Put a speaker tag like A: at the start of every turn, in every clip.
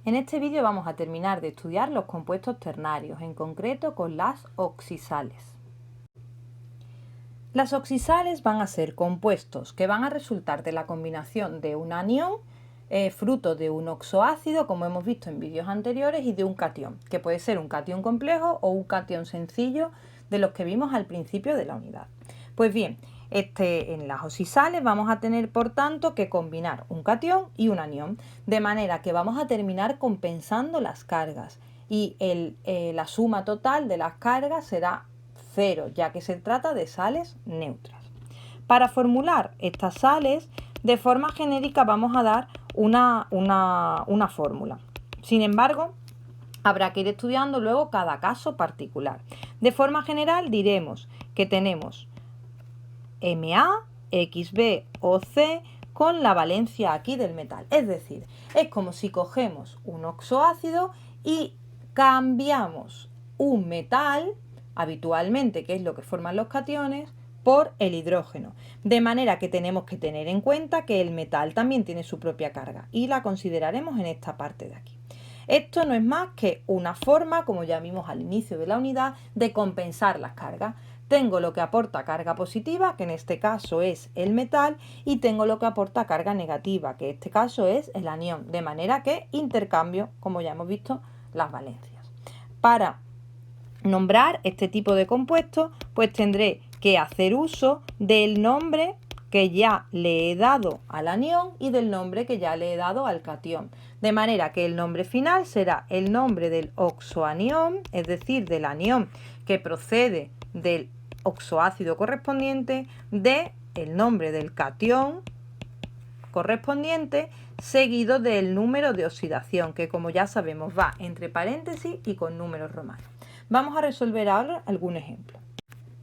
A: En este vídeo vamos a terminar de estudiar los compuestos ternarios, en concreto con las oxisales. Las oxisales van a ser compuestos que van a resultar de la combinación de un anión, fruto de un oxoácido, como hemos visto en vídeos anteriores, y de un catión, que puede ser un catión complejo o un catión sencillo de los que vimos al principio de la unidad. Pues bien, en las oxisales vamos a tener, por tanto, que combinar un catión y un anión, de manera que vamos a terminar compensando las cargas y la suma total de las cargas será 0, ya que se trata de sales neutras. Para formular estas sales, de forma genérica vamos a dar una fórmula. Sin embargo, habrá que ir estudiando luego cada caso particular. De forma general diremos que tenemos Ma, Xb o C con la valencia aquí del metal. Es decir, es como si cogemos un oxoácido y cambiamos un metal, habitualmente, que es lo que forman los cationes, por el hidrógeno. De manera que tenemos que tener en cuenta que el metal también tiene su propia carga y la consideraremos en esta parte de aquí. Esto no es más que una forma, como ya vimos al inicio de la unidad, de compensar las cargas. Tengo lo que aporta carga positiva, que en este caso es el metal, y tengo lo que aporta carga negativa, que en este caso es el anión, de manera que intercambio, como ya hemos visto, las valencias. Para nombrar este tipo de compuestos, pues tendré que hacer uso del nombre que ya le he dado al anión y del nombre que ya le he dado al catión. De manera que el nombre final será el nombre del oxoanión, es decir, del anión que procede del oxoácido correspondiente, el nombre del catión correspondiente, seguido del número de oxidación, que como ya sabemos va entre paréntesis y con números romanos. Vamos a resolver ahora algún ejemplo.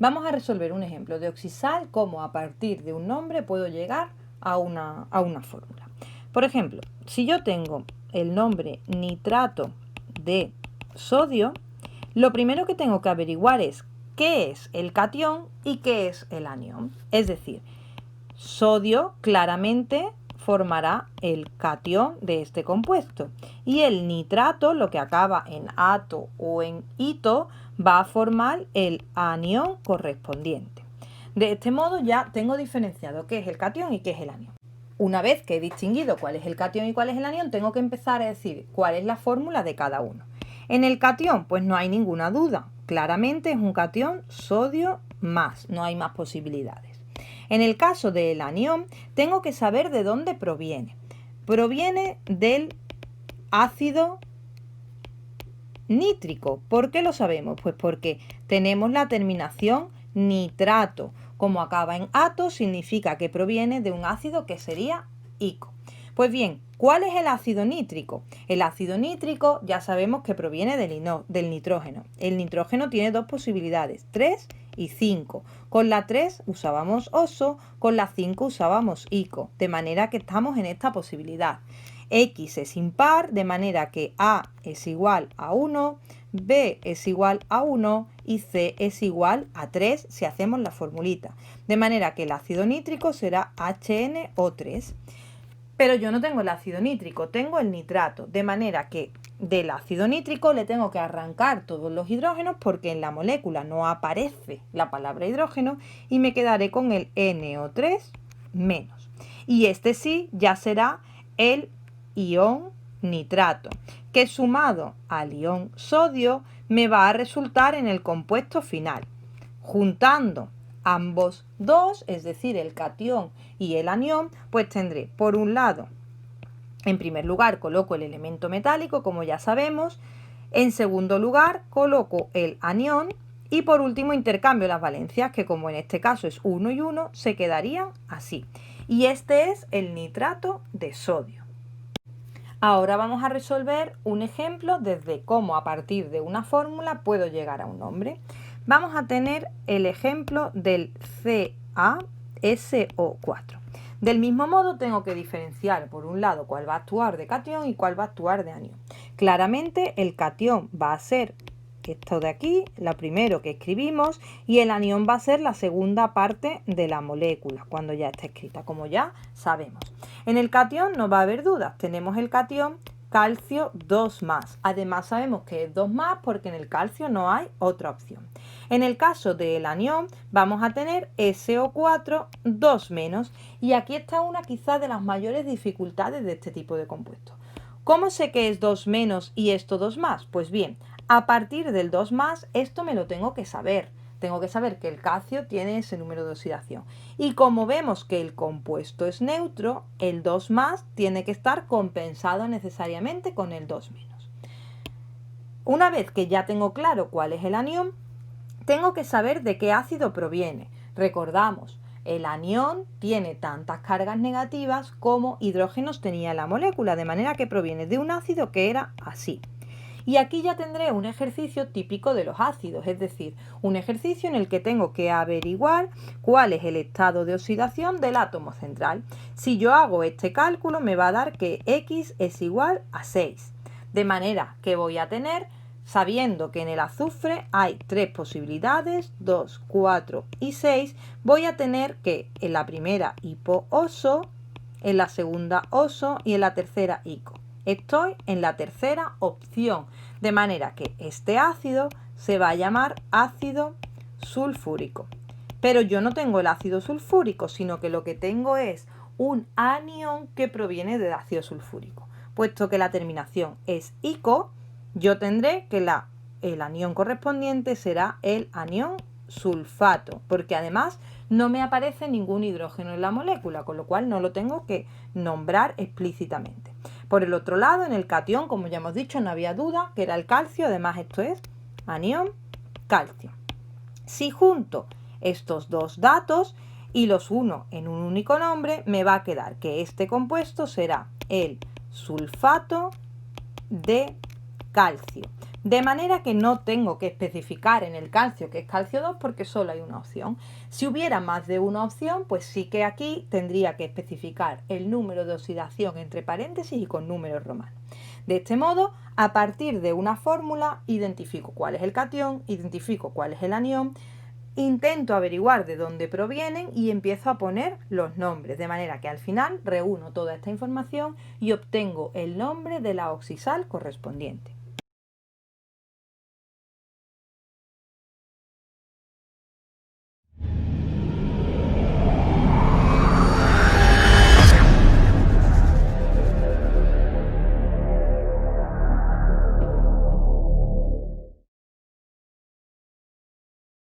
A: Vamos a resolver un ejemplo de oxisal, cómo a partir de un nombre puedo llegar a una fórmula. Por ejemplo, si yo tengo el nombre nitrato de sodio, lo primero que tengo que averiguar es qué es el catión y qué es el anión. Es decir, sodio claramente formará el catión de este compuesto y el nitrato, lo que acaba en ato o en ito, va a formar el anión correspondiente. De este modo ya tengo diferenciado qué es el catión y qué es el anión. Una vez que he distinguido cuál es el catión y cuál es el anión, tengo que empezar a decir cuál es la fórmula de cada uno. En el catión, pues no hay ninguna duda. Claramente es un catión sodio más, no hay más posibilidades. En el caso del anión, tengo que saber de dónde proviene. Proviene del ácido nítrico. ¿Por qué lo sabemos? Pues porque tenemos la terminación nitrato. Como acaba en ato, significa que proviene de un ácido que sería ico. Pues bien, ¿cuál es el ácido nítrico? El ácido nítrico ya sabemos que proviene del nitrógeno. El nitrógeno tiene dos posibilidades, 3 y 5. Con la 3 usábamos oso, con la 5 usábamos ico, de manera que estamos en esta posibilidad. X es impar, de manera que A es igual a 1, B es igual a 1 y C es igual a 3 si hacemos la formulita. De manera que el ácido nítrico será HNO3. Pero yo no tengo el ácido nítrico, tengo el nitrato, de manera que del ácido nítrico le tengo que arrancar todos los hidrógenos porque en la molécula no aparece la palabra hidrógeno y me quedaré con el NO3 menos. Y este sí ya será el ion nitrato, que sumado al ion sodio me va a resultar en el compuesto final. Juntando ambos dos, es decir, el catión y el anión, pues tendré por un lado, en primer lugar coloco el elemento metálico, como ya sabemos, en segundo lugar coloco el anión y por último intercambio las valencias, que como en este caso es 1 y 1, se quedarían así. Y este es el nitrato de sodio. Ahora vamos a resolver un ejemplo desde cómo a partir de una fórmula puedo llegar a un nombre. Vamos a tener el ejemplo del CaSO4. Del mismo modo tengo que diferenciar por un lado cuál va a actuar de catión y cuál va a actuar de anión. Claramente el catión va a ser esto de aquí, lo primero que escribimos, y el anión va a ser la segunda parte de la molécula, cuando ya está escrita, como ya sabemos. En el catión no va a haber dudas, tenemos el catión calcio 2+. Además sabemos que es 2+, porque en el calcio no hay otra opción. En el caso del anión vamos a tener SO4 2-, y aquí está una quizás de las mayores dificultades de este tipo de compuestos. ¿Cómo sé que es 2- y esto 2+? Pues bien, a partir del 2+, esto me lo tengo que saber. Tengo que saber que el calcio tiene ese número de oxidación. Y como vemos que el compuesto es neutro, el 2+ tiene que estar compensado necesariamente con el 2-. Una vez que ya tengo claro cuál es el anión, tengo que saber de qué ácido proviene. Recordamos, el anión tiene tantas cargas negativas como hidrógenos tenía la molécula, de manera que proviene de un ácido que era así. Y aquí ya tendré un ejercicio típico de los ácidos, es decir, un ejercicio en el que tengo que averiguar cuál es el estado de oxidación del átomo central. Si yo hago este cálculo me va a dar que X es igual a 6. De manera que voy a tener, sabiendo que en el azufre hay 3 posibilidades, 2, 4 y 6, voy a tener que en la primera hipooso, en la segunda oso y en la tercera ico. Estoy en la tercera opción, de manera que este ácido se va a llamar ácido sulfúrico. Pero yo no tengo el ácido sulfúrico, sino que lo que tengo es un anión que proviene del ácido sulfúrico. Puesto que la terminación es ico, yo tendré que el anión correspondiente será el anión sulfato, porque además no me aparece ningún hidrógeno en la molécula, con lo cual no lo tengo que nombrar explícitamente. Por el otro lado, en el catión, como ya hemos dicho, no había duda que era el calcio, además esto es anión calcio. Si junto estos dos datos y los uno en un único nombre, me va a quedar que este compuesto será el sulfato de calcio. De manera que no tengo que especificar en el calcio que es calcio 2 porque solo hay una opción. Si hubiera más de una opción, pues sí que aquí tendría que especificar el número de oxidación entre paréntesis y con números romanos. De este modo, a partir de una fórmula, identifico cuál es el catión, identifico cuál es el anión, intento averiguar de dónde provienen y empiezo a poner los nombres, de manera que al final reúno toda esta información y obtengo el nombre de la oxisal correspondiente.